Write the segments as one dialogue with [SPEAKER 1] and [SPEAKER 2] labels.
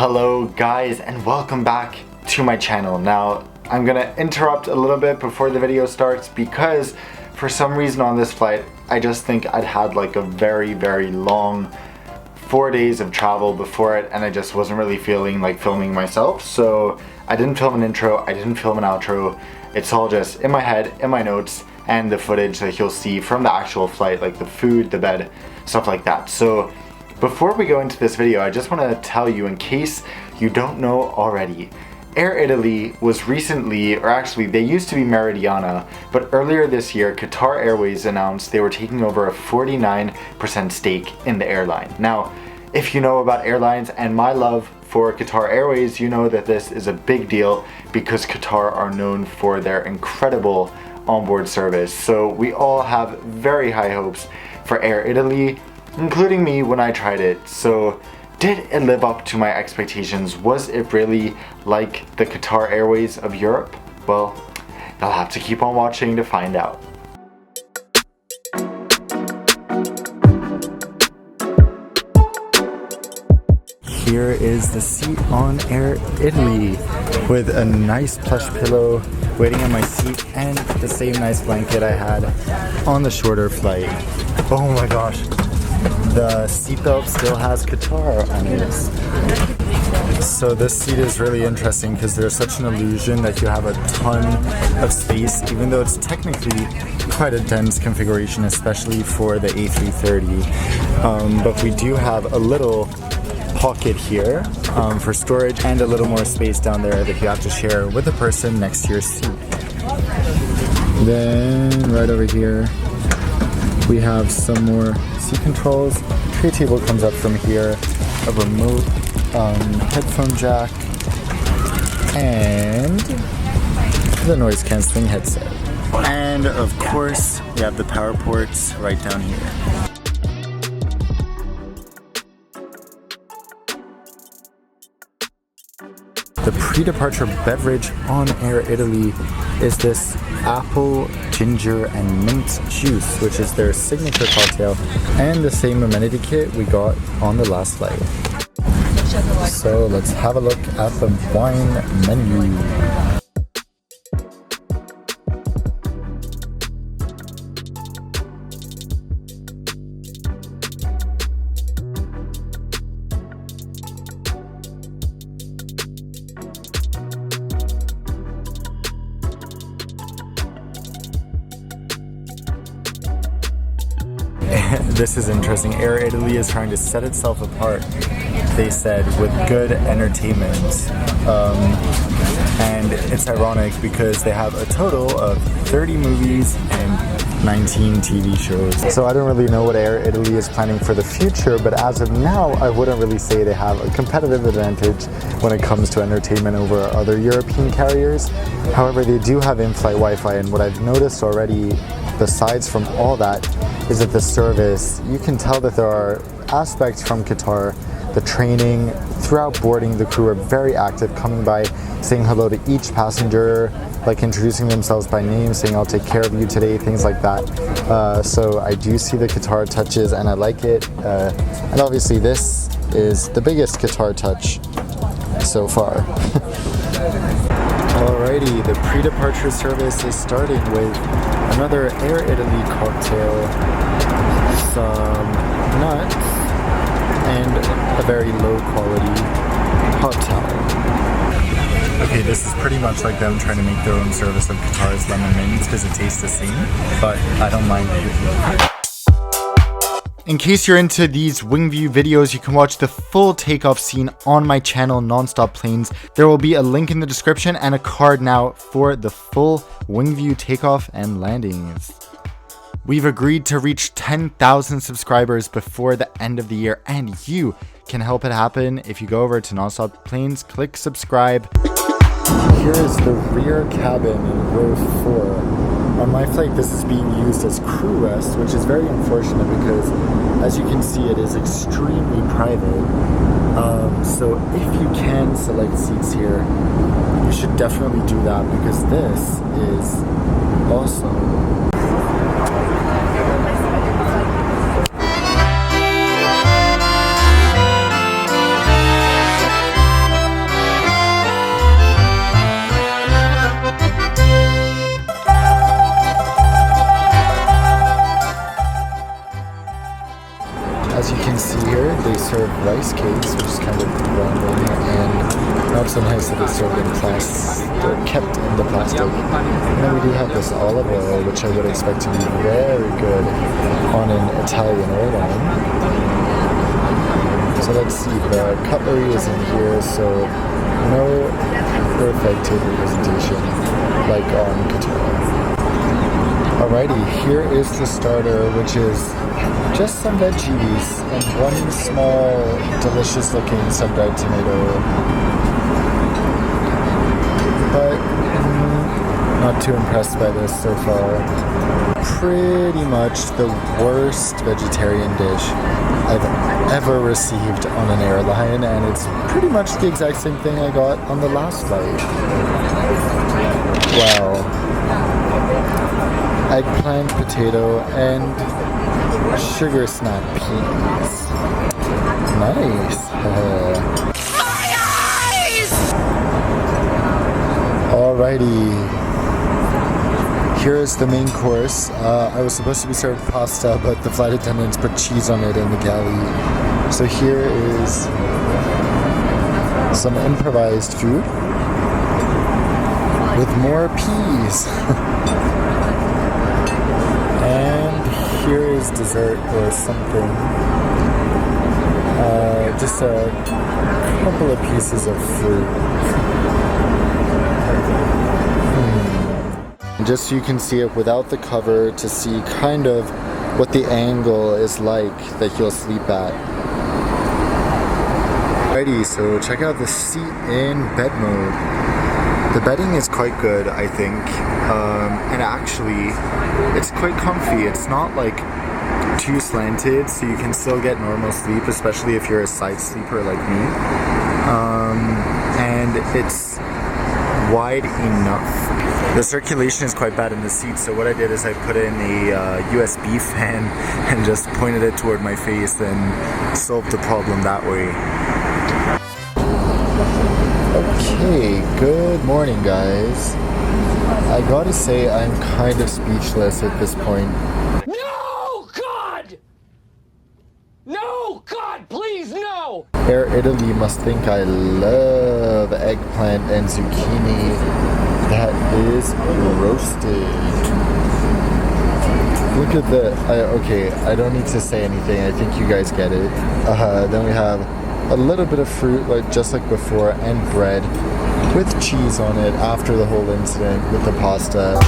[SPEAKER 1] Hello guys and welcome back to my channel. Now I'm gonna interrupt a little bit before the video starts because for some reason on this flight I just think I'd had like a very long 4 days of travel before it and I just wasn't really feeling like filming myself, so I didn't film an intro, I didn't film an outro. It's all just in my head, in my notes, and the footage that you'll see from the actual flight, like the food, the bed, stuff like that. So before we go into this video, I just want to tell you, in case you don't know already, Air Italy was recently, or actually they used to be Meridiana, but earlier this year Qatar Airways announced they were taking over a 49% stake in the airline. Now, if you know about airlines and my love for Qatar Airways, you know that this is a big deal because Qatar are known for their incredible onboard service. So we all have very high hopes for Air Italy, including me when I tried it. So did it live up to my expectations? Was it really like the Qatar Airways of Europe? Well, you'll have to keep on watching to find out. Here is the seat on Air Italy with a nice plush pillow waiting on my seat and the same nice blanket I had on the shorter flight. Oh my gosh, the seatbelt still has Qatar on it. So this seat is really interesting because there's such an illusion that you have a ton of space, even though it's technically quite a dense configuration, especially for the A330. But we do have a little pocket here for storage and a little more space down there that you have to share with the person next to your seat. Then right over here we have some more seat controls. Tray table comes up from here, a remote headphone jack, and the noise cancelling headset. And of course we have the power ports right down here. The pre-departure beverage on Air Italy is this apple, ginger, and mint juice, which is their signature cocktail, and the same amenity kit we got on the last flight. So let's have a look at the wine menu. This is interesting. Air Italy is trying to set itself apart, they said, with good entertainment. And it's ironic because they have a total of 30 movies and 19 TV shows. So I don't really know what Air Italy is planning for the future, but as of now, I wouldn't really say they have a competitive advantage when it comes to entertainment over other European carriers. However, they do have in-flight Wi-Fi, and what I've noticed already, besides from all that, is that the service, you can tell that there are aspects from Qatar. The training, throughout boarding, the crew are very active, coming by, saying hello to each passenger, like introducing themselves by name, saying I'll take care of you today, things like that. So I do see the Qatar touches and I like it. And obviously this is the biggest Qatar touch so far. Alrighty, the pre-departure service is starting with another Air Italy cocktail, some nuts, and a very low quality hot towel. Okay, this is pretty much like them trying to make their own service of Qatar's lemon mint because it tastes the same, but I don't mind it. In case you're into these wing view videos, you can watch the full takeoff scene on my channel, Nonstop Planes. There will be a link in the description and a card now for the full wing view takeoff and landings. We've agreed to reach 10,000 subscribers before the end of the year, and you can help it happen if you go over to Nonstop Planes, click subscribe. Here is the rear cabin in row 4. On my flight, this is being used as crew rest, which is very unfortunate because, as you can see, it is extremely private. So if you can select seats here, you should definitely do that because this is awesome.
[SPEAKER 2] serve rice cakes, which is kind of random, and not so nice that it's served in plastic, they're kept in the plastic. And then we do have this olive oil, which I would expect to be very good on an Italian airline. So let's see, the cutlery is in here, so no perfect table presentation like on Qatar. Alrighty, here is the starter, which is just some veggies and one small, delicious looking sun-dried tomato. But not too impressed by this so far. Pretty much the worst vegetarian dish I've ever received on an airline, and it's pretty much the exact same thing I got on the last flight. Wow. Eggplant, potato, and sugar snap peas. Nice. My eyes! Alrighty. Here is the main course. I was supposed to be served pasta, but the flight attendants put cheese on it in the galley. So here is some improvised food with more peas. And here is dessert or something. Just a couple of pieces of fruit. Just so you can see it without the cover, to see kind of what the angle is like that you'll sleep at. Alrighty, so check out the seat in bed mode. The bedding is quite good, I think, and actually it's quite comfy. It's not like too slanted, so you can still get normal sleep, especially if you're a side sleeper like me. And it's wide enough. The circulation is quite bad in the seat, so what I did is I put in a USB fan and just pointed it toward my face and solved the problem that way. Okay, good morning guys. I gotta say I'm kind of speechless at this point.
[SPEAKER 3] No, God! No, God, please, no!
[SPEAKER 2] Air Italy must think I love eggplant and zucchini that is roasted. Look at the, okay, I don't need to say anything, I think you guys get it. Then we have a little bit of fruit, like just like before, and bread with cheese on it after the whole incident with the pasta.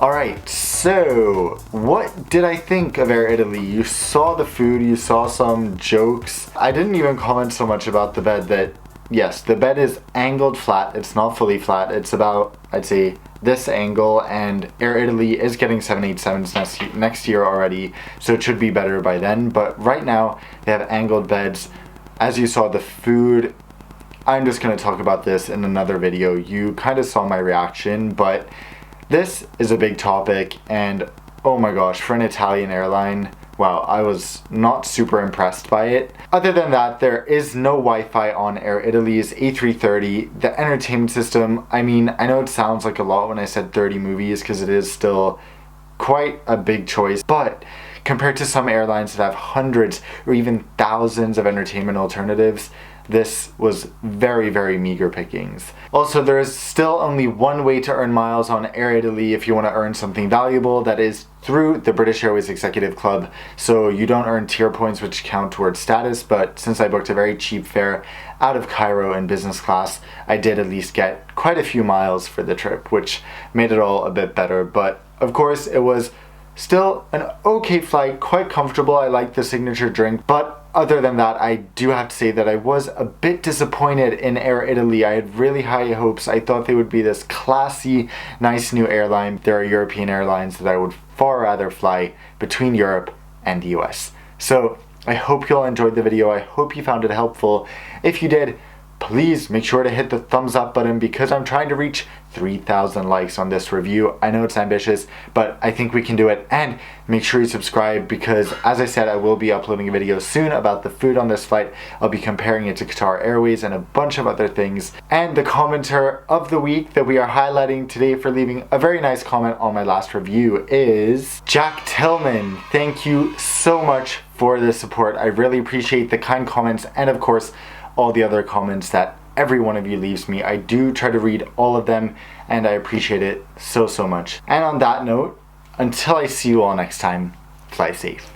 [SPEAKER 1] Alright, so what did I think of Air Italy? You saw the food, you saw some jokes. I didn't even comment so much about the bed that, yes, the bed is angled flat. It's not fully flat. It's about, I'd say, this angle, and Air Italy is getting 787s next year already, so it should be better by then. But right now, they have angled beds. As you saw, the food, I'm just going to talk about this in another video. You kind of saw my reaction, but this is a big topic, and oh my gosh, for an Italian airline, wow, I was not super impressed by it. Other than that, there is no Wi-Fi on Air Italy's A330. The entertainment system, I mean, I know it sounds like a lot when I said 30 movies, because it is still quite a big choice, but compared to some airlines that have hundreds or even thousands of entertainment alternatives, this was very, very meager pickings. Also, there is still only one way to earn miles on Air Italy if you want to earn something valuable. That is through the British Airways Executive Club. So you don't earn tier points which count towards status, but since I booked a very cheap fare out of Cairo in business class, I did at least get quite a few miles for the trip, which made it all a bit better. But of course, it was still an okay flight, quite comfortable. I liked the signature drink, but other than that, I do have to say that I was a bit disappointed in Air Italy. I had really high hopes. I thought they would be this classy, nice new airline. There are European airlines that I would far rather fly between Europe and the US. So I hope you all enjoyed the video. I hope you found it helpful. If you did, please make sure to hit the thumbs up button because I'm trying to reach 3,000 likes on this review. I know it's ambitious, but I think we can do it. And make sure you subscribe because, as I said, I will be uploading a video soon about the food on this flight. I'll be comparing it to Qatar Airways and a bunch of other things. And the commenter of the week that we are highlighting today for leaving a very nice comment on my last review is Jack Tillman. Thank you so much for the support. I really appreciate the kind comments and, of course, all the other comments that every one of you leaves me. I do try to read all of them and I appreciate it so much. And on that note, until I see you all next time, fly safe.